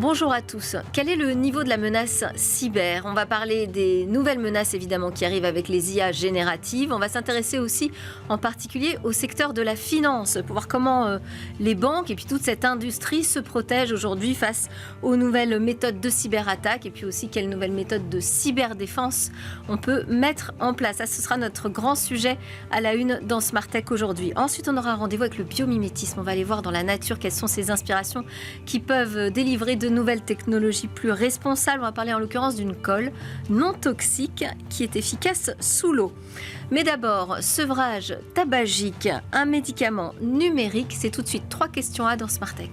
Bonjour à tous. Quel est le niveau de la menace cyber? On va parler des nouvelles menaces évidemment qui arrivent avec les IA génératives. On va s'intéresser aussi en particulier au secteur de la finance pour voir comment les banques et puis toute cette industrie se protègent aujourd'hui face aux nouvelles méthodes de cyberattaque et puis aussi quelles nouvelles méthodes de cyberdéfense on peut mettre en place. Ça, ce sera notre grand sujet à la une dans Smart Tech aujourd'hui. Ensuite, on aura un rendez-vous avec le biomimétisme. On va aller voir dans la nature quelles sont ces inspirations qui peuvent délivrer de nouvelles technologies plus responsables. On va parler en l'occurrence d'une colle non toxique qui est efficace sous l'eau. Mais d'abord, sevrage tabagique, un médicament numérique. C'est tout de suite 3 questions à dans Smart Tech.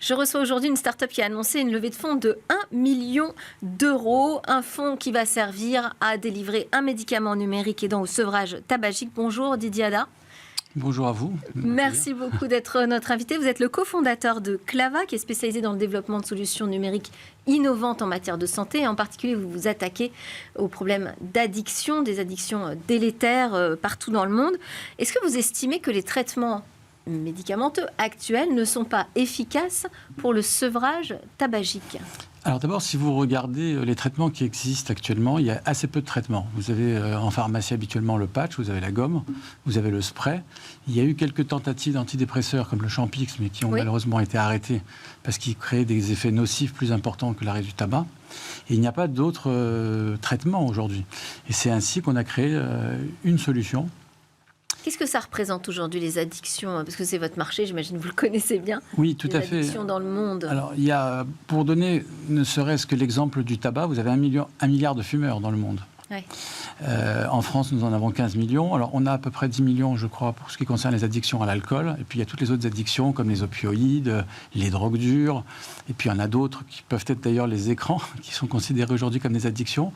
Je reçois aujourd'hui une start-up qui a annoncé une levée de fonds de 1 million d'euros. Un fonds qui va servir à délivrer un médicament numérique aidant au sevrage tabagique. Bonjour Didier Ada. Bonjour à vous. Merci beaucoup d'être notre invité. Vous êtes le cofondateur de Clava, qui est spécialisé dans le développement de solutions numériques innovantes en matière de santé. Et en particulier, vous vous attaquez aux problèmes d'addiction, des addictions délétères partout dans le monde. Est-ce que vous estimez que les traitements médicamenteux actuels ne sont pas efficaces pour le sevrage tabagique? Alors d'abord, si vous regardez les traitements qui existent actuellement, il y a assez peu de traitements. Vous avez en pharmacie habituellement le patch, vous avez la gomme, vous avez le spray. Il y a eu quelques tentatives d'antidépresseurs comme le Champix, mais qui ont malheureusement été arrêtés parce qu'ils créaient des effets nocifs plus importants que l'arrêt du tabac. Et il n'y a pas d'autres traitements aujourd'hui. Et c'est ainsi qu'on a créé une solution. Qu'est-ce que ça représente aujourd'hui, les addictions? Parce que c'est votre marché, j'imagine que vous le connaissez bien. Oui, tout à fait. Les addictions dans le monde. Alors, il y a, pour donner ne serait-ce que l'exemple du tabac, vous avez 1 milliard de fumeurs dans le monde. Ouais. En France, nous en avons 15 millions. Alors, on a à peu près 10 millions, je crois, pour ce qui concerne les addictions à l'alcool. Et puis, il y a toutes les autres addictions, comme les opioïdes, les drogues dures. Et puis, il y en a d'autres qui peuvent être d'ailleurs les écrans, qui sont considérés aujourd'hui comme des addictions.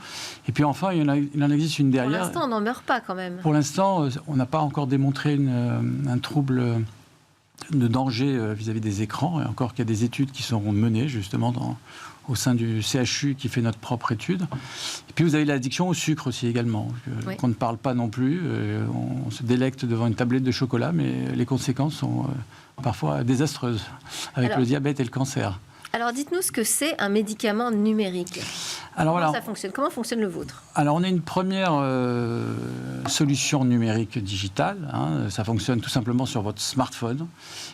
Et puis, enfin, il en existe une derrière. Pour l'instant, on n'en meurt pas quand même. Pour l'instant, on n'a pas encore démontré un trouble de danger vis-à-vis des écrans. Et encore qu'il y a des études qui seront menées, justement, au sein du CHU qui fait notre propre étude. Et puis vous avez l'addiction au sucre aussi également, qu'on ne parle pas non plus. On se délecte devant une tablette de chocolat, mais les conséquences sont parfois désastreuses, avec le diabète et le cancer. Alors dites-nous ce que c'est un médicament numérique. Comment ça fonctionne? Comment fonctionne le vôtre? Alors on a une première solution numérique digitale. Ça fonctionne tout simplement sur votre smartphone.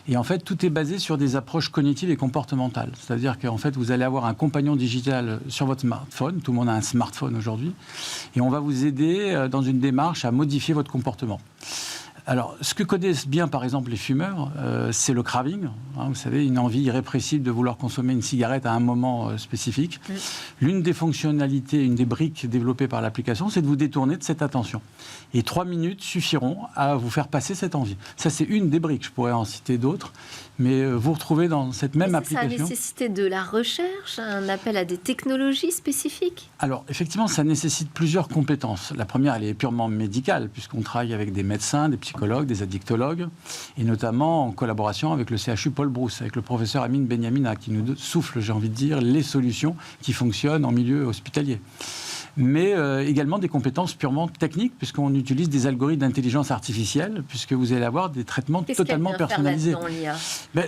Et en fait, tout est basé sur des approches cognitives et comportementales. C'est-à-dire qu'en fait, vous allez avoir un compagnon digital sur votre smartphone. Tout le monde a un smartphone aujourd'hui. Et on va vous aider dans une démarche à modifier votre comportement. Alors, ce que connaissent bien, par exemple, les fumeurs, c'est le craving. Vous savez, une envie irrépressible de vouloir consommer une cigarette à un moment spécifique. Oui. L'une des fonctionnalités, une des briques développées par l'application, c'est de vous détourner de cette attention. Et 3 minutes suffiront à vous faire passer cette envie. Ça, c'est une des briques. Je pourrais en citer d'autres. Mais vous retrouvez dans cette même application... Ça a nécessité de la recherche, un appel à des technologies spécifiques? Alors, effectivement, ça nécessite plusieurs compétences. La première, elle est purement médicale, puisqu'on travaille avec des médecins, des psychologues, des addictologues, et notamment en collaboration avec le CHU Paul Brousse, avec le professeur Amine Benyamina, qui nous souffle, j'ai envie de dire, les solutions qui fonctionnent en milieu hospitalier. Mais également des compétences purement techniques, puisqu'on utilise des algorithmes d'intelligence artificielle, puisque vous allez avoir des traitements totalement personnalisés.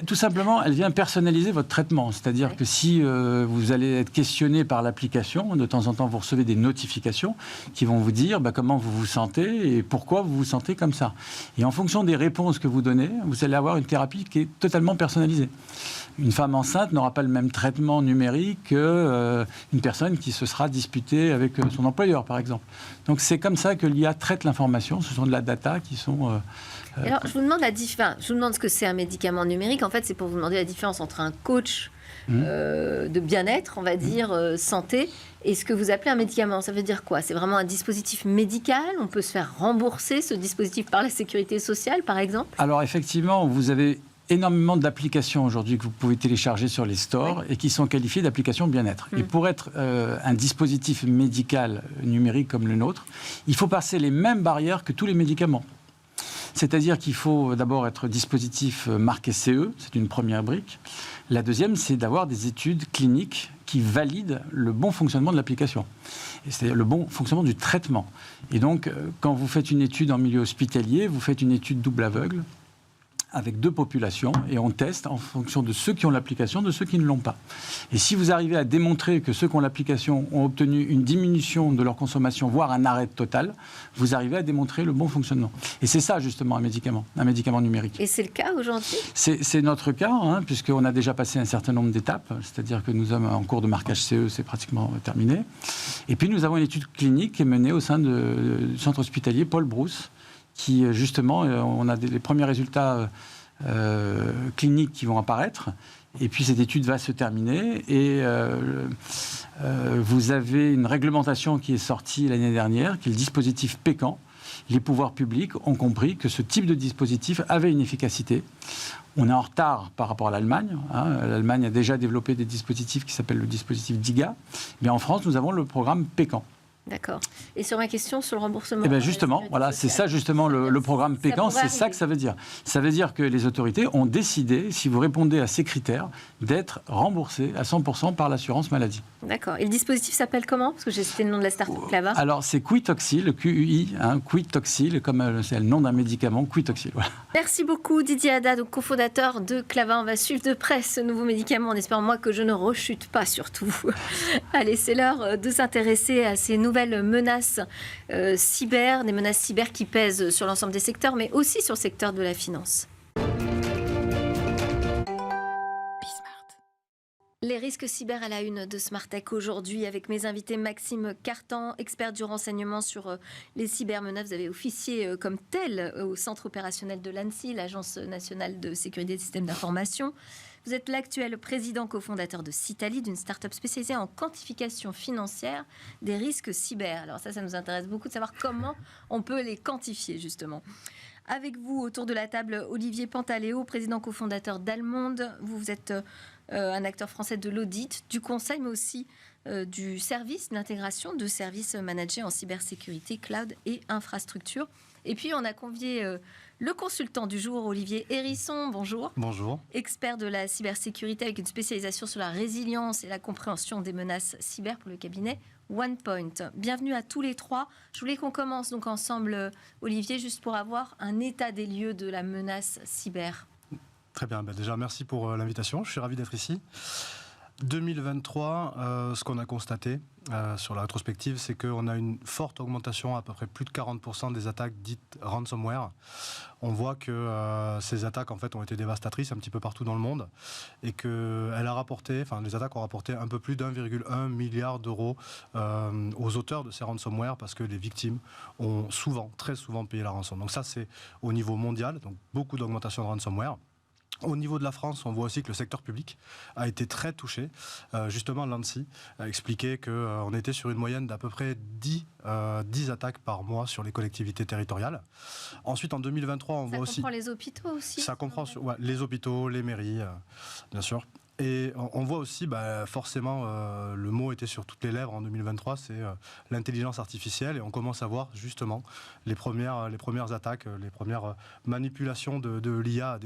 Tout simplement, elle vient personnaliser votre traitement. C'est-à-dire que si vous allez être questionné par l'application, de temps en temps, vous recevez des notifications qui vont vous dire comment vous vous sentez et pourquoi vous vous sentez comme ça. Et en fonction des réponses que vous donnez, vous allez avoir une thérapie qui est totalement personnalisée. Une femme enceinte n'aura pas le même traitement numérique qu'une personne qui se sera disputée avec son employeur, par exemple. Donc c'est comme ça que l'IA traite l'information. Ce sont de la data qui sont... Alors, je vous demande je vous demande ce que c'est un médicament numérique. En fait, c'est pour vous demander la différence entre un coach de bien-être, on va dire, santé, et ce que vous appelez un médicament. Ça veut dire quoi? C'est vraiment un dispositif médical? On peut se faire rembourser ce dispositif par la sécurité sociale, par exemple? Alors, effectivement, vous avez énormément d'applications aujourd'hui que vous pouvez télécharger sur les stores et qui sont qualifiées d'applications bien-être. Et pour être un dispositif médical numérique comme le nôtre, il faut passer les mêmes barrières que tous les médicaments. C'est-à-dire qu'il faut d'abord être dispositif marqué CE, c'est une première brique. La deuxième, c'est d'avoir des études cliniques qui valident le bon fonctionnement de l'application. C'est-à-dire le bon fonctionnement du traitement. Et donc, quand vous faites une étude en milieu hospitalier, vous faites une étude double aveugle avec 2 populations et on teste en fonction de ceux qui ont l'application, de ceux qui ne l'ont pas. Et si vous arrivez à démontrer que ceux qui ont l'application ont obtenu une diminution de leur consommation, voire un arrêt total, vous arrivez à démontrer le bon fonctionnement. Et c'est ça justement un médicament numérique. Et c'est le cas aujourd'hui ? C'est notre cas, puisqu'on a déjà passé un certain nombre d'étapes, c'est-à-dire que nous sommes en cours de marquage CE, c'est pratiquement terminé. Et puis nous avons une étude clinique qui est menée au sein du centre hospitalier Paul Brousse, qui justement, on a les premiers résultats cliniques qui vont apparaître, et puis cette étude va se terminer, et vous avez une réglementation qui est sortie l'année dernière, qui est le dispositif PECAN. Les pouvoirs publics ont compris que ce type de dispositif avait une efficacité. On est en retard par rapport à l'Allemagne. L'Allemagne a déjà développé des dispositifs qui s'appellent le dispositif DIGA, mais en France, nous avons le programme PECAN. D'accord. Et sur ma question sur le remboursement... Eh bien justement, voilà, c'est ça justement le programme PECAN, c'est ça que ça veut dire. Ça veut dire que les autorités ont décidé, si vous répondez à ces critères, d'être remboursés à 100% par l'assurance maladie. D'accord. Et le dispositif s'appelle comment ? Parce que j'ai cité le nom de la start-up Clava. Alors c'est Quitoxil, QUI, Quitoxil, comme c'est le nom d'un médicament, Quitoxil. Voilà. Merci beaucoup Didier Haddad, donc cofondateur de Clava. On va suivre de près ce nouveau médicament en espérant moi que je ne rechute pas surtout. Allez, c'est l'heure de s'intéresser à ces nouvelles menaces cyber, des menaces cyber qui pèsent sur l'ensemble des secteurs, mais aussi sur le secteur de la finance. Les risques cyber à la une de Smartech aujourd'hui avec mes invités Maxime Cartan, expert du renseignement sur les cybermenaces. Vous avez officié comme tel au centre opérationnel de l'ANSSI, l'Agence nationale de sécurité des systèmes d'information. Vous êtes l'actuel président cofondateur de Citali, d'une start-up spécialisée en quantification financière des risques cyber. Alors ça nous intéresse beaucoup de savoir comment on peut les quantifier justement. Avec vous, autour de la table, Olivier Pantaléo, président cofondateur d'Almonde. Vous êtes un acteur français de l'audit, du conseil, mais aussi du service, d'intégration de services managés en cybersécurité, cloud et infrastructure. Et puis, on a convié le consultant du jour, Olivier Hérisson. Bonjour. Bonjour. Expert de la cybersécurité avec une spécialisation sur la résilience et la compréhension des menaces cyber pour le cabinet OnePoint. Bienvenue à tous les trois. Je voulais qu'on commence donc ensemble, Olivier, juste pour avoir un état des lieux de la menace cyber. Très bien. Déjà, merci pour l'invitation. Je suis ravi d'être ici. 2023, ce qu'on a constaté sur la rétrospective, c'est qu'on a une forte augmentation, à peu près plus de 40% des attaques dites ransomware. On voit que ces attaques en fait ont été dévastatrices un petit peu partout dans le monde et que les attaques ont rapporté un peu plus d'1,1 milliard d'euros aux auteurs de ces ransomware parce que les victimes ont très souvent payé la rançon. Donc ça, c'est au niveau mondial, donc beaucoup d'augmentation de ransomware. Au niveau de la France, on voit aussi que le secteur public a été très touché. Justement, l'ANSSI a expliqué qu'on était sur une moyenne d'à peu près 10 attaques par mois sur les collectivités territoriales. Ensuite, en 2023, on voit aussi... Ça comprend les hôpitaux aussi ? Ça comprend les hôpitaux, les mairies, bien sûr. Et on voit aussi, forcément, le mot était sur toutes les lèvres en 2023, c'est l'intelligence artificielle. Et on commence à voir justement les premières attaques, les premières manipulations de l'IA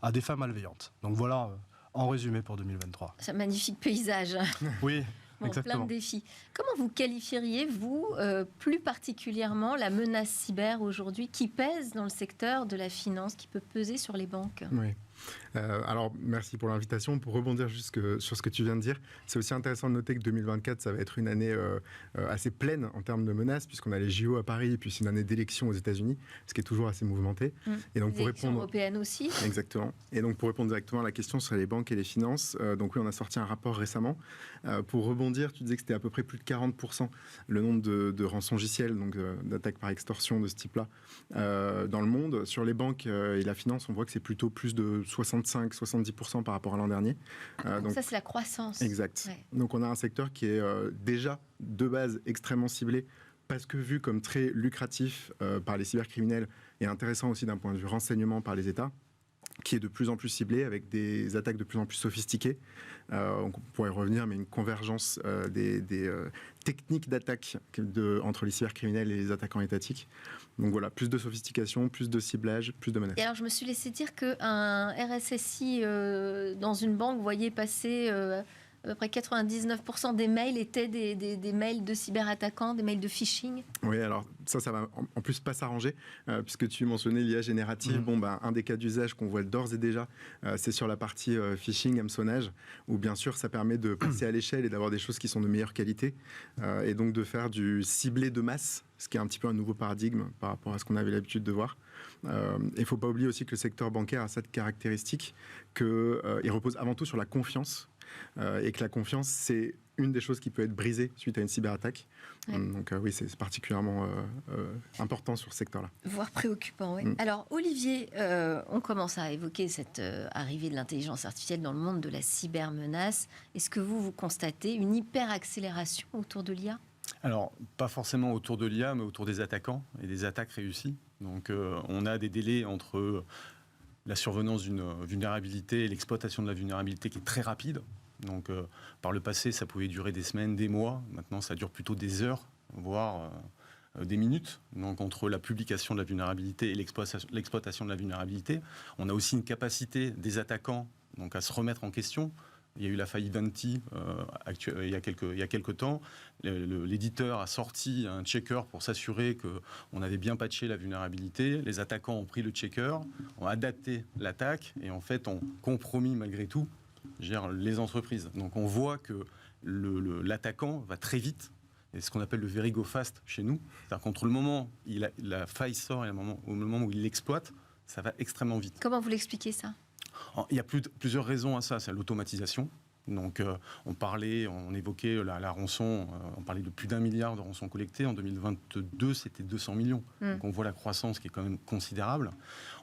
à des fins malveillantes. Donc voilà, en résumé pour 2023. C'est un magnifique paysage. Oui. Bon, exactement. Plein de défis. Comment vous qualifieriez, vous, plus particulièrement, la menace cyber aujourd'hui qui pèse dans le secteur de la finance, qui peut peser sur les banques ? Oui. Alors, merci pour l'invitation. Pour rebondir sur ce que tu viens de dire, c'est aussi intéressant de noter que 2024, ça va être une année assez pleine en termes de menaces, puisqu'on a les JO à Paris et puis c'est une année d'élections aux États-Unis, ce qui est toujours assez mouvementé. Et donc, les élections européennes aussi. Exactement. Et donc, pour répondre directement à la question sur les banques et les finances, donc oui, on a sorti un rapport récemment. Pour rebondir, tu disais que c'était à peu près plus de 40% le nombre de rançongiciels, donc d'attaques par extorsion de ce type-là, dans le monde. Sur les banques et la finance, on voit que c'est plutôt plus de 65-70% par rapport à l'an dernier. Donc ça, c'est la croissance. Exact. Ouais. Donc on a un secteur qui est déjà de base extrêmement ciblé parce que vu comme très lucratif par les cybercriminels et intéressant aussi d'un point de vue renseignement par les États, qui est de plus en plus ciblé avec des attaques de plus en plus sophistiquées. On pourrait revenir, mais une convergence des techniques d'attaque entre les cybercriminels et les attaquants étatiques. Donc voilà, plus de sophistication, plus de ciblage, plus de menaces. Et alors, je me suis laissé dire qu'un RSSI dans une banque voyait passer à peu près 99% des mails étaient des mails de cyberattaquants, des mails de phishing. Oui, alors ça va en plus pas s'arranger, puisque tu mentionnais l'IA générative. Un des cas d'usage qu'on voit d'ores et déjà, c'est sur la partie phishing, hameçonnage, où bien sûr ça permet de passer à l'échelle et d'avoir des choses qui sont de meilleure qualité, et donc de faire du ciblé de masse, ce qui est un petit peu un nouveau paradigme par rapport à ce qu'on avait l'habitude de voir. Il ne faut pas oublier aussi que le secteur bancaire a cette caractéristique qu'il repose avant tout sur la confiance, et que la confiance, c'est une des choses qui peut être brisée suite à une cyberattaque. Ouais. Donc oui, c'est particulièrement important sur ce secteur-là. Voire préoccupant, oui. Alors Olivier, on commence à évoquer cette arrivée de l'intelligence artificielle dans le monde de la cybermenace. Est-ce que vous constatez une hyper-accélération autour de l'IA ? Alors, pas forcément autour de l'IA, mais autour des attaquants et des attaques réussies. Donc on a des délais entre la survenance d'une vulnérabilité et l'exploitation de la vulnérabilité qui est très rapide. Donc, par le passé, ça pouvait durer des semaines, des mois. Maintenant, ça dure plutôt des heures, voire des minutes. Donc, entre la publication de la vulnérabilité et l'exploitation de la vulnérabilité, on a aussi une capacité des attaquants donc, à se remettre en question. Il y a eu la faillite d'Anti il y a quelques temps. L'éditeur a sorti un checker pour s'assurer qu'on avait bien patché la vulnérabilité. Les attaquants ont pris le checker, ont adapté l'attaque et en fait ont compromis malgré tout les entreprises. Donc on voit que l'attaquant va très vite, et ce qu'on appelle le very go fast chez nous, c'est-à-dire qu'entre le moment où la faille sort et le moment où il l'exploite, ça va extrêmement vite. Comment vous l'expliquez ça ? Il y a plusieurs raisons à ça. C'est l'automatisation. Donc, on évoquait la rançon, on parlait de plus d'1 milliard de rançons collectées. En 2022, c'était 200 millions. Donc, on voit la croissance qui est quand même considérable.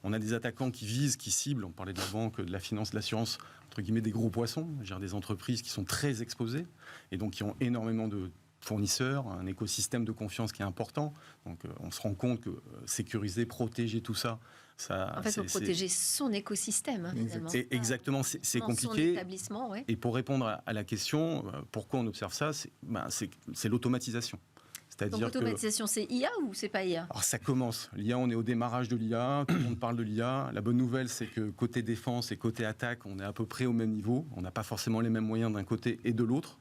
On a des attaquants qui visent, qui ciblent. On parlait de la banque, de la finance, de l'assurance, entre guillemets, des gros poissons, des entreprises qui sont très exposées et donc qui ont énormément de fournisseurs, un écosystème de confiance qui est important. Donc, on se rend compte que sécuriser, protéger tout ça, en fait, il faut protéger son écosystème. Exactement, c'est compliqué. Son établissement, ouais. Et pour répondre à la question, pourquoi on observe ça, c'est l'automatisation. Donc l'automatisation, c'est IA ou c'est pas IA ? Alors ça commence. L'IA, on est au démarrage de l'IA, tout le monde parle de l'IA. La bonne nouvelle, c'est que côté défense et côté attaque, on est à peu près au même niveau. On n'a pas forcément les mêmes moyens d'un côté et de l'autre.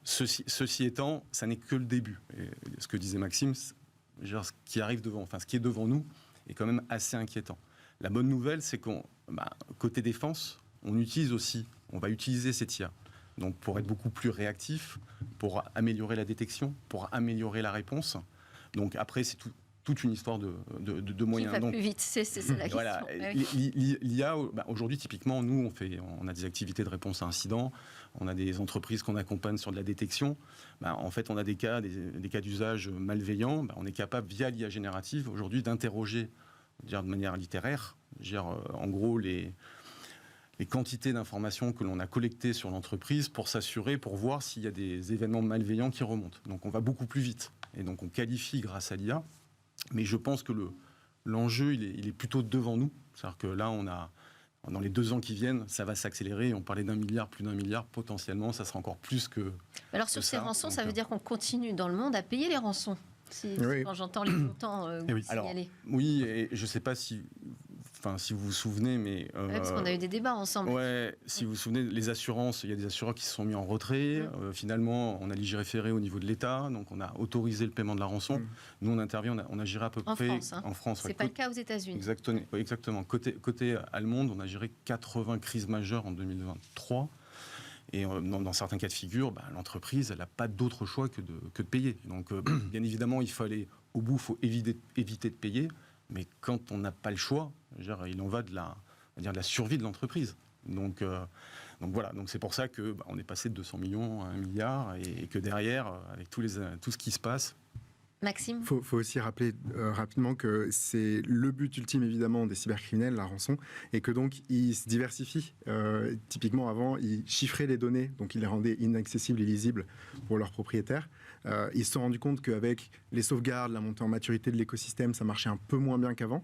Ceci étant, ça n'est que le début. Et ce que disait Maxime, ce qui arrive ce qui est devant nous, est quand même assez inquiétant. La bonne nouvelle, c'est côté défense, on va utiliser cette IA. Donc pour être beaucoup plus réactif, pour améliorer la détection, pour améliorer la réponse. Donc après, c'est toute une histoire de moyens. Qui va plus vite, c'est ça la question. Voilà. L'IA, aujourd'hui, typiquement, nous, on a des activités de réponse à incidents, on a des entreprises qu'on accompagne sur de la détection. En fait, on a des cas d'usage malveillants. On est capable, via l'IA générative, aujourd'hui, d'interroger, de manière littéraire, en gros, les quantités d'informations que l'on a collectées sur l'entreprise pour voir s'il y a des événements malveillants qui remontent. Donc, on va beaucoup plus vite. Et donc, on qualifie grâce à l'IA. Mais je pense que l'enjeu, il est plutôt devant nous. C'est-à-dire que là, dans les 2 ans qui viennent, ça va s'accélérer. On parlait d'1 milliard, plus d'1 milliard. Potentiellement, ça sera encore plus que. Alors, sur ces rançons, ça veut dire qu'on continue dans le monde à payer les rançons. Quand j'entends les montants signalés. Oui, et je ne sais pas si vous vous souvenez, mais... parce qu'on a eu des débats ensemble. Si vous vous souvenez, les assurances, il y a des assureurs qui se sont mis en retrait. Finalement, on a légiféré au niveau de l'État, donc on a autorisé le paiement de la rançon. Nous, on intervient, on a géré à peu près... En France. C'est pas le cas aux États-Unis. Exactement. Côté allemande, on a géré 80 crises majeures en 2023. Et dans certains cas de figure, l'entreprise, elle n'a pas d'autre choix que de payer. Donc, bien évidemment, il faut aller au bout, il faut éviter de payer. Mais quand on n'a pas le choix, il en va de la survie de l'entreprise. Donc voilà, donc c'est pour ça qu'on est passé de 200 millions à 1 milliard et que derrière, avec tout ce qui se passe... Maxime ? Faut aussi rappeler rapidement que c'est le but ultime évidemment des cybercriminels, la rançon, et que donc ils se diversifient. Typiquement avant, ils chiffraient les données, donc ils les rendaient inaccessibles et lisibles pour leurs propriétaires. Ils se sont rendus compte qu'avec les sauvegardes, la montée en maturité de l'écosystème, ça marchait un peu moins bien qu'avant.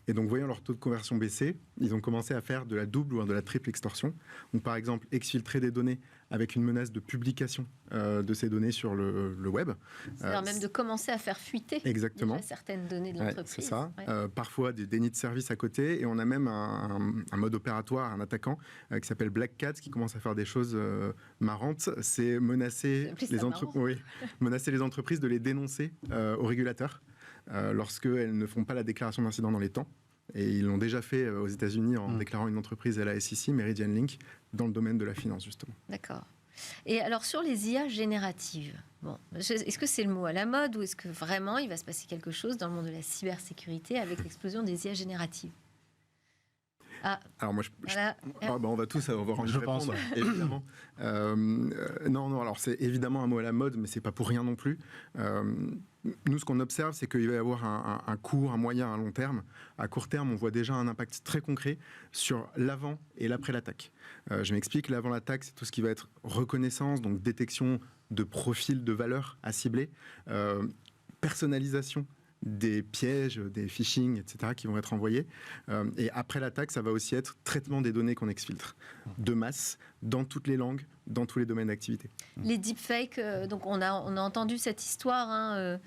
Et donc voyant leur taux de conversion baisser, ils ont commencé à faire de la double ou de la triple extorsion. Donc par exemple, exfiltrer des données avec une menace de publication de ces données sur le web. C'est-à-dire même de commencer à faire fuiter Exactement. déjà certaines données de Ouais, l'entreprise. c'est ça. Ouais. Parfois des dénis de service à côté, et on a même un mode opératoire, un attaquant qui s'appelle Black Cat, qui commence à faire des choses marrantes. C'est menacer menacer les entreprises de les dénoncer aux régulateurs lorsqu'elles ne font pas la déclaration d'incident dans les temps. Et ils l'ont déjà fait aux États-Unis en déclarant une entreprise à la SEC, Meridian Link, dans le domaine de la finance, justement. D'accord. Et alors sur les IA génératives, bon, est-ce que c'est le mot à la mode ou est-ce que vraiment il va se passer quelque chose dans le monde de la cybersécurité avec l'explosion des IA génératives? Alors moi, Voilà. on va tous avoir envie de pense, répondre, évidemment. Non, alors c'est évidemment un mot à la mode, mais c'est pas pour rien non plus. Nous, ce qu'on observe, c'est qu'il va y avoir un court, un moyen, un long terme. À court terme, on voit déjà un impact très concret sur l'avant et l'après l'attaque. Je m'explique, l'avant l'attaque, c'est tout ce qui va être reconnaissance, donc détection de profils de valeurs à cibler, personnalisation des pièges, des phishing, etc., qui vont être envoyés. Et après l'attaque, ça va aussi être traitement des données qu'on exfiltre, de masse, dans toutes les langues, dans tous les domaines d'activité. Les deepfakes, donc on a entendu cette histoire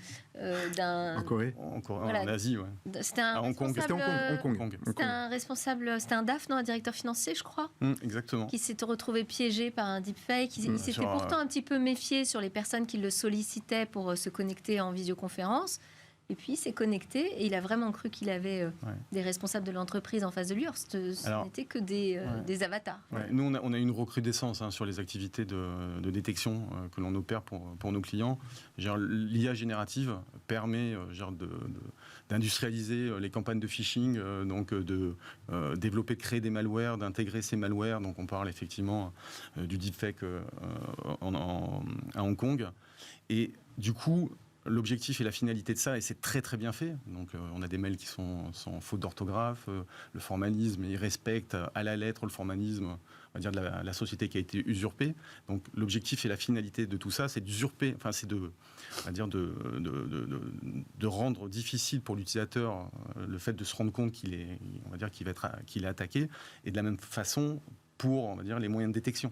d'un... En Corée Voilà. En Asie, ouais. C'était un À Hong Kong. responsable... Hong Kong. C'était un responsable, c'était un DAF, non, un directeur financier, je crois, Exactement. qui s'était retrouvé piégé par un deepfake. Il s'était Sur, pourtant un petit peu méfié sur les personnes qui le sollicitaient pour se connecter en visioconférence. Et puis il s'est connecté et il a vraiment cru qu'il avait des responsables de l'entreprise en face de lui. Ce n'était que des avatars. Ouais. Nous, on a une recrudescence sur les activités de détection que l'on opère pour nos clients. L'IA générative permet d'industrialiser les campagnes de phishing, donc de développer, de créer des malwares, d'intégrer ces malwares. Donc on parle effectivement du deepfake à Hong Kong. Et du coup, l'objectif et la finalité de ça, et c'est très très bien fait. Donc on a des mails qui sont sans faute d'orthographe, le formalisme, ils respectent à la lettre le formalisme, on va dire de la société qui a été usurpée. Donc l'objectif et la finalité de tout ça, c'est d'usurper, enfin c'est de rendre difficile pour l'utilisateur le fait de se rendre compte qu'il est attaqué, et de la même façon pour, on va dire, les moyens de détection.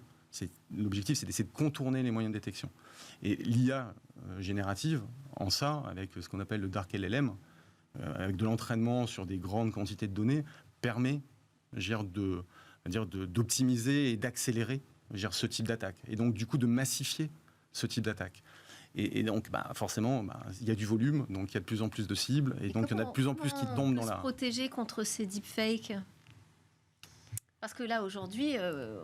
L'objectif, c'est d'essayer de contourner les moyens de détection. Et l'IA générative, en ça, avec ce qu'on appelle le Dark LLM, avec de l'entraînement sur des grandes quantités de données, permet d'optimiser et d'accélérer ce type d'attaque. Et donc, du coup, de massifier ce type d'attaque. Et donc, forcément, il y a du volume, donc il y a de plus en plus de cibles, et donc il y en a de plus en plus qui tombent dans la... Comment se protéger contre ces deepfakes ? Parce que là, aujourd'hui,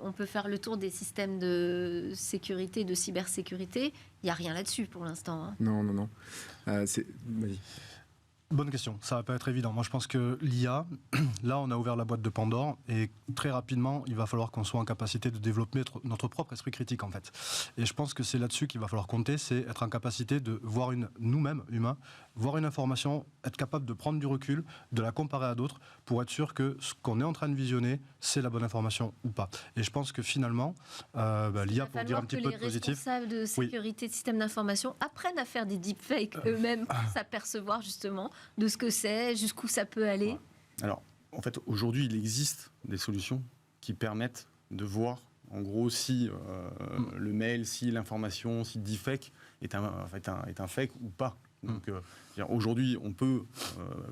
on peut faire le tour des systèmes de sécurité, de cybersécurité. Il n'y a rien là-dessus pour l'instant. Hein. Non. Vas-y. Bonne question, ça va pas être évident. Moi je pense que l'IA, là on a ouvert la boîte de Pandore et très rapidement il va falloir qu'on soit en capacité de développer notre propre esprit critique en fait. Et je pense que c'est là-dessus qu'il va falloir compter, c'est être en capacité de voir nous-mêmes, humains, voir une information, être capable de prendre du recul, de la comparer à d'autres pour être sûr que ce qu'on est en train de visionner, c'est la bonne information ou pas. Et je pense que finalement, l'IA, pour dire un petit peu de positif... Les responsables de sécurité de systèmes d'information apprennent à faire des deepfakes eux-mêmes pour s'apercevoir justement de ce que c'est, jusqu'où ça peut aller. Alors, en fait, aujourd'hui, il existe des solutions qui permettent de voir, en gros, si le mail, si l'information, si le deepfake est un fake ou pas. Donc, aujourd'hui, on peut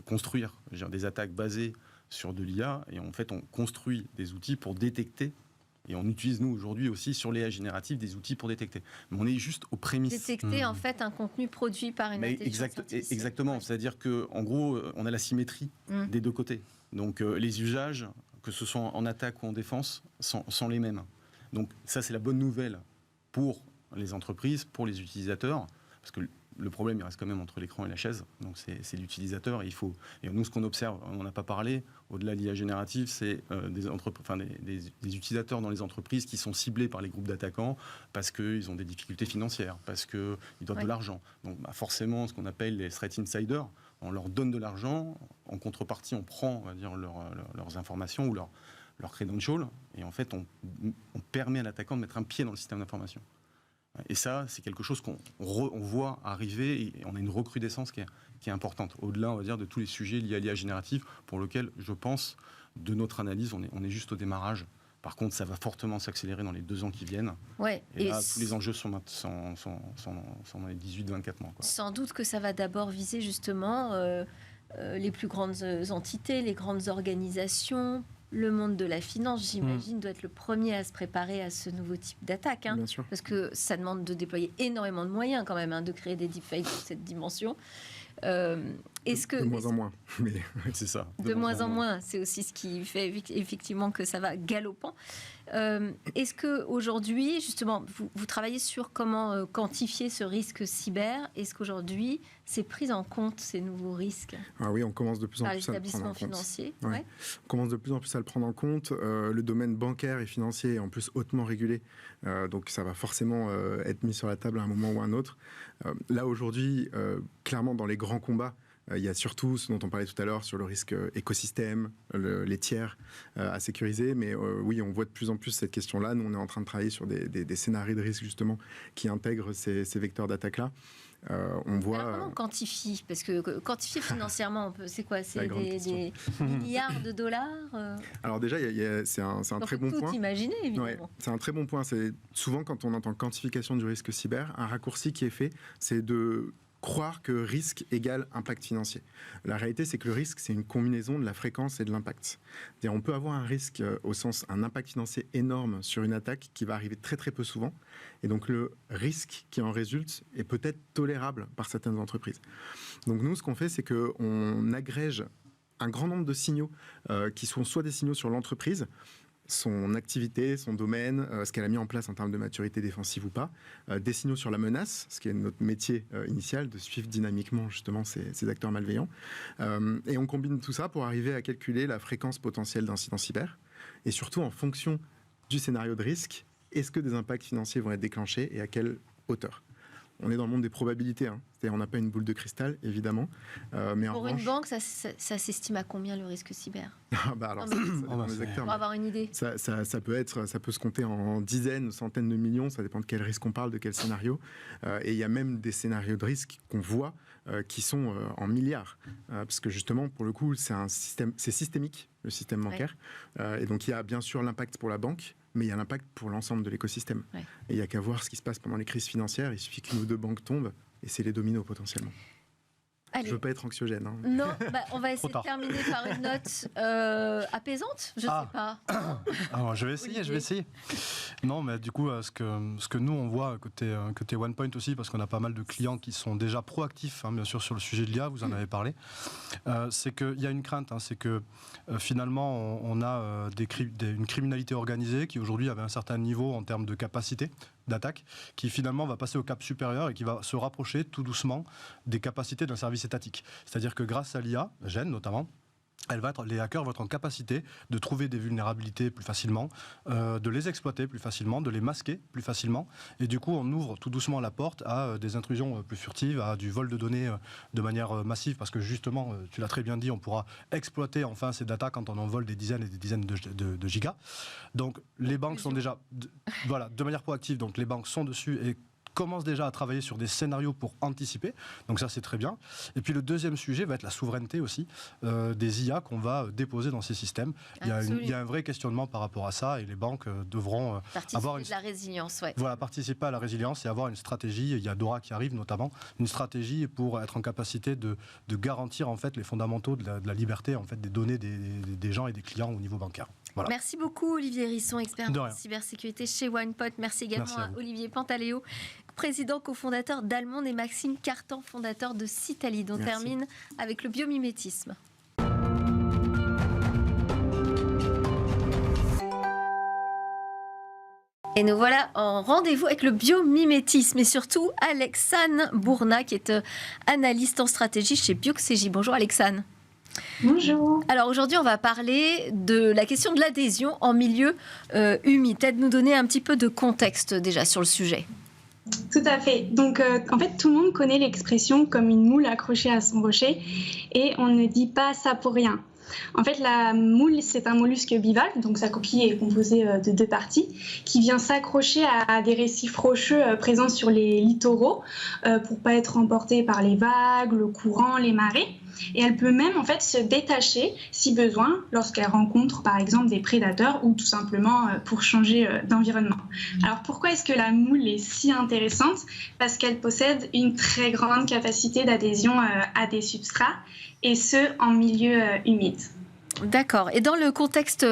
construire des attaques basées sur de l'IA, et en fait, on construit des outils pour détecter. Et on utilise, nous, aujourd'hui aussi, sur l'IA générative, des outils pour détecter. Mais on est juste aux prémices. Détecter, en fait, un contenu produit par une intelligence artificielle. Exactement. Ouais. C'est-à-dire qu'en gros, on a la symétrie des deux côtés. Donc, les usages, que ce soit en attaque ou en défense, sont les mêmes. Donc, ça, c'est la bonne nouvelle pour les entreprises, pour les utilisateurs. Parce que le problème, il reste quand même entre l'écran et la chaise. Donc, c'est l'utilisateur. Et nous, ce qu'on observe, on n'en a pas parlé, au-delà de l'IA générative, c'est des utilisateurs dans les entreprises qui sont ciblés par les groupes d'attaquants parce qu'ils ont des difficultés financières, parce qu'ils doivent de l'argent. Donc, forcément, ce qu'on appelle les threat insiders, on leur donne de l'argent. En contrepartie, on prend, on va dire, leurs informations ou leurs credentials. Et en fait, on permet à l'attaquant de mettre un pied dans le système d'information. Et ça, c'est quelque chose qu'on voit arriver, et on a une recrudescence qui est importante. Au-delà, on va dire, de tous les sujets liés à l'IA générative, pour lesquels, je pense, de notre analyse, on est juste au démarrage Par contre, ça va fortement s'accélérer dans les 2 ans qui viennent. Ouais. Et là, tous les enjeux sont dans les 18-24 mois. Quoi. Sans doute que ça va d'abord viser justement les plus grandes entités, les grandes organisations. Le monde de la finance, j'imagine, doit être le premier à se préparer à ce nouveau type d'attaque. Bien sûr. Parce que ça demande de déployer énormément de moyens quand même, de créer des deepfakes de cette dimension. De moins en moins. Mais... c'est ça. De moins en moins. C'est aussi ce qui fait effectivement que ça va galopant. Est-ce qu'aujourd'hui, justement, vous travaillez sur comment quantifier ce risque cyber? Est-ce qu'aujourd'hui, c'est pris en compte, ces nouveaux risques? Oui, on commence de plus en par plus les à le prendre en établissements compte. financiers. Ouais. Ouais. On commence de plus en plus à le prendre en compte. Le domaine bancaire et financier est en plus hautement régulé. Donc ça va forcément être mis sur la table à un moment ou à un autre. Là, aujourd'hui, clairement, dans les grands combats, il y a surtout ce dont on parlait tout à l'heure sur le risque écosystème, les tiers à sécuriser. Mais oui, on voit de plus en plus cette question-là. Nous, on est en train de travailler sur des scénarios de risque, justement, qui intègrent ces vecteurs d'attaque-là. On voit... Alors, comment on quantifie? Parce que quantifier financièrement, c'est quoi? C'est des milliards de dollars Alors déjà, c'est un très bon point. On peut tout imaginer, évidemment. Ouais, c'est un très bon point. C'est souvent, quand on entend quantification du risque cyber, un raccourci qui est fait, c'est de croire que risque égale impact financier. La réalité, c'est que le risque, c'est une combinaison de la fréquence et de l'impact. C'est-à-dire, on peut avoir un risque au sens un impact financier énorme sur une attaque qui va arriver très très peu souvent, et donc le risque qui en résulte est peut-être tolérable par certaines entreprises. Donc nous, ce qu'on fait, c'est qu'on agrège un grand nombre de signaux qui sont soit des signaux sur l'entreprise, son activité, son domaine, ce qu'elle a mis en place en termes de maturité défensive ou pas, des signaux sur la menace, ce qui est notre métier initial, de suivre dynamiquement justement ces acteurs malveillants. Et on combine tout ça pour arriver à calculer la fréquence potentielle d'incidents cyber, et surtout en fonction du scénario de risque, est-ce que des impacts financiers vont être déclenchés et à quelle hauteur? On est dans le monde des probabilités, c'est-à-dire on n'a pas une boule de cristal, évidemment. Mais pour une banque, ça s'estime à combien le risque cyber? Alors, ça dépend des acteurs. Pour avoir une idée. Ça peut se compter en dizaines, centaines de millions, ça dépend de quel risque on parle, de quel scénario. Et il y a même des scénarios de risque qu'on voit qui sont en milliards. Parce que justement, pour le coup, c'est systémique, le système bancaire. Et donc il y a bien sûr l'impact pour la banque, mais il y a l'impact pour l'ensemble de l'écosystème. Ouais. Et il n'y a qu'à voir ce qui se passe pendant les crises financières. Il suffit qu'une ou deux banques tombent, et c'est les dominos potentiellement. Allez. Je ne veux pas être anxiogène. Non, on va essayer de terminer par une note apaisante, je ne sais pas. Alors, je vais essayer. Non, mais du coup, ce que nous, on voit côté OnePoint aussi, parce qu'on a pas mal de clients qui sont déjà proactifs, bien sûr, sur le sujet de l'IA, vous en avez parlé, c'est qu'il y a une crainte, c'est que finalement, on a une criminalité organisée qui aujourd'hui avait un certain niveau en termes de capacité d'attaque, qui finalement va passer au cap supérieur et qui va se rapprocher tout doucement des capacités d'un service étatique. C'est-à-dire que grâce à l'IA, GEN notamment, les hackers vont être en capacité de trouver des vulnérabilités plus facilement, de les exploiter plus facilement, de les masquer plus facilement. Et du coup, on ouvre tout doucement la porte à des intrusions plus furtives, à du vol de données de manière massive, parce que justement, tu l'as très bien dit, on pourra exploiter enfin ces data quand on en vole des dizaines et des dizaines de gigas. Donc, les banques sont déjà, de manière proactive, donc les banques sont dessus et commence déjà à travailler sur des scénarios pour anticiper, donc ça c'est très bien. Et puis le deuxième sujet va être la souveraineté aussi des IA qu'on va déposer dans ces systèmes. Il y a un vrai questionnement par rapport à ça, et les banques devront avoir de la résilience, participer à la résilience et avoir une stratégie. Il y a Dora qui arrive notamment, une stratégie pour être en capacité de garantir en fait les fondamentaux de la liberté en fait des données des gens et des clients au niveau bancaire. Voilà. Merci beaucoup Olivier Risson, expert en cybersécurité chez OnePoint. Merci également à Olivier Pantaléo, président cofondateur d'Allemande, et Maxime Cartan, fondateur de Citalid. On termine avec le biomimétisme. Et nous voilà en rendez-vous avec le biomimétisme et surtout Alexane Bourna, qui est analyste en stratégie chez Bioxégie. Bonjour Alexane. Bonjour. Alors aujourd'hui, on va parler de la question de l'adhésion en milieu humide. Peut-être nous donner un petit peu de contexte déjà sur le sujet. Tout à fait. Donc en fait, tout le monde connaît l'expression comme une moule accrochée à son rocher, et on ne dit pas ça pour rien. En fait, la moule, c'est un mollusque bivalve, donc sa coquille est composée de 2 parties, qui vient s'accrocher à des récifs rocheux présents sur les littoraux pour pas être emportée par les vagues, le courant, les marées. Et elle peut même en fait se détacher si besoin lorsqu'elle rencontre par exemple des prédateurs ou tout simplement pour changer d'environnement. Alors pourquoi est-ce que la moule est si intéressante? Parce qu'elle possède une très grande capacité d'adhésion à des substrats et ce en milieu humide. D'accord. Et dans le contexte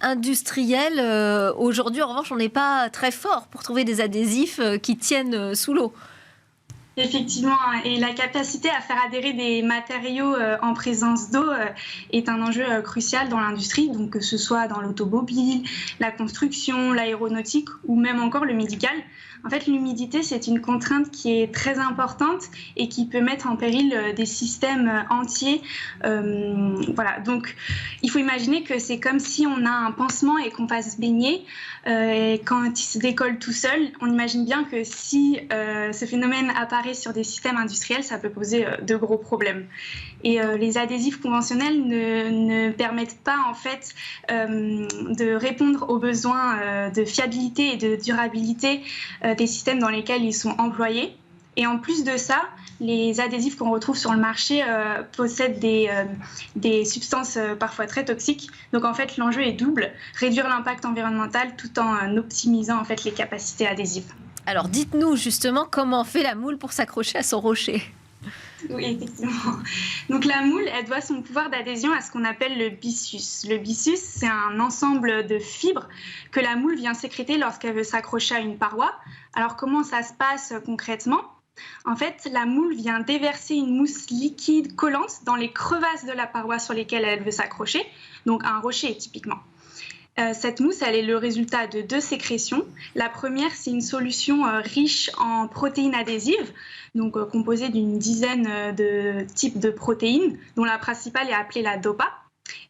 industriel, aujourd'hui en revanche on n'est pas très fort pour trouver des adhésifs qui tiennent sous l'eau. Effectivement, et la capacité à faire adhérer des matériaux en présence d'eau est un enjeu crucial dans l'industrie, donc que ce soit dans l'automobile, la construction, l'aéronautique ou même encore le médical. En fait, l'humidité, c'est une contrainte qui est très importante et qui peut mettre en péril des systèmes entiers. Voilà. Donc, il faut imaginer que c'est comme si on a un pansement et qu'on va se baigner. Et quand il se décolle tout seul, on imagine bien que si ce phénomène apparaît sur des systèmes industriels, ça peut poser de gros problèmes. Et les adhésifs conventionnels ne permettent pas en fait de répondre aux besoins de fiabilité et de durabilité des systèmes dans lesquels ils sont employés. Et en plus de ça, les adhésifs qu'on retrouve sur le marché possèdent des substances parfois très toxiques. Donc en fait, l'enjeu est double, réduire l'impact environnemental tout en optimisant en fait les capacités adhésives. Alors dites-nous justement comment fait la moule pour s'accrocher à son rocher. Oui, effectivement. Donc la moule, elle doit son pouvoir d'adhésion à ce qu'on appelle le byssus. Le byssus, c'est un ensemble de fibres que la moule vient sécréter lorsqu'elle veut s'accrocher à une paroi. Alors comment ça se passe concrètement ? En fait, la moule vient déverser une mousse liquide collante dans les crevasses de la paroi sur lesquelles elle veut s'accrocher, donc un rocher typiquement. Cette mousse, elle est le résultat de 2 sécrétions. La première, c'est une solution riche en protéines adhésives, donc composée d'une dizaine de types de protéines, dont la principale est appelée la DOPA.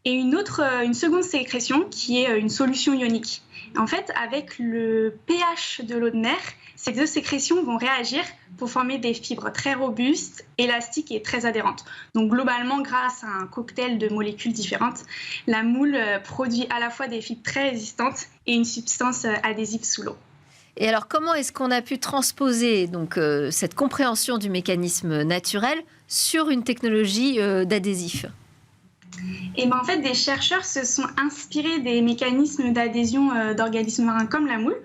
Et une seconde sécrétion qui est une solution ionique. En fait, avec le pH de l'eau de mer, ces 2 sécrétions vont réagir pour former des fibres très robustes, élastiques et très adhérentes. Donc globalement, grâce à un cocktail de molécules différentes, la moule produit à la fois des fibres très résistantes et une substance adhésive sous l'eau. Et alors, comment est-ce qu'on a pu transposer donc, cette compréhension du mécanisme naturel sur une technologie d'adhésif ? Et en fait, des chercheurs se sont inspirés des mécanismes d'adhésion d'organismes marins comme la moule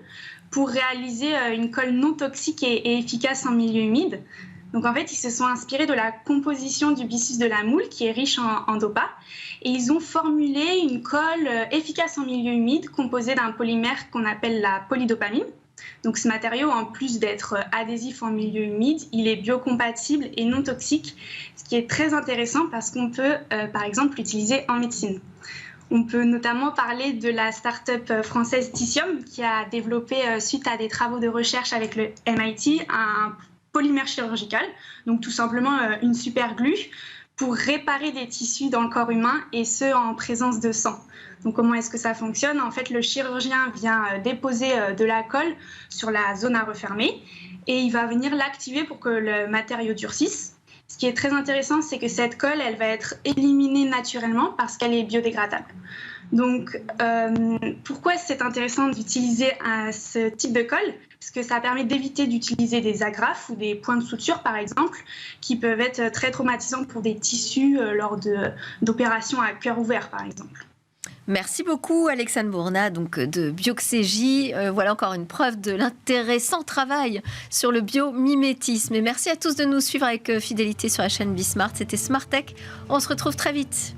pour réaliser une colle non toxique et efficace en milieu humide. Donc en fait, ils se sont inspirés de la composition du byssus de la moule qui est riche en DOPA et ils ont formulé une colle efficace en milieu humide composée d'un polymère qu'on appelle la polydopamine. Donc ce matériau, en plus d'être adhésif en milieu humide, il est biocompatible et non toxique, ce qui est très intéressant parce qu'on peut, par exemple, l'utiliser en médecine. On peut notamment parler de la start-up française Titium qui a développé, suite à des travaux de recherche avec le MIT, un polymère chirurgical, donc tout simplement une superglue pour réparer des tissus dans le corps humain et ce en présence de sang. Donc comment est-ce que ça fonctionne ? En fait, le chirurgien vient déposer de la colle sur la zone à refermer et il va venir l'activer pour que le matériau durcisse. Ce qui est très intéressant, c'est que cette colle, elle va être éliminée naturellement parce qu'elle est biodégradable. Donc, pourquoi c'est intéressant d'utiliser ce type de colle ? Parce que ça permet d'éviter d'utiliser des agrafes ou des points de suture, par exemple, qui peuvent être très traumatisants pour des tissus lors d'opérations à cœur ouvert, par exemple. Merci beaucoup Alexandre Bourna donc de Bioxégie. Voilà encore une preuve de l'intéressant travail sur le biomimétisme. Et merci à tous de nous suivre avec fidélité sur la chaîne Bismart. C'était Smart Tech. On se retrouve très vite.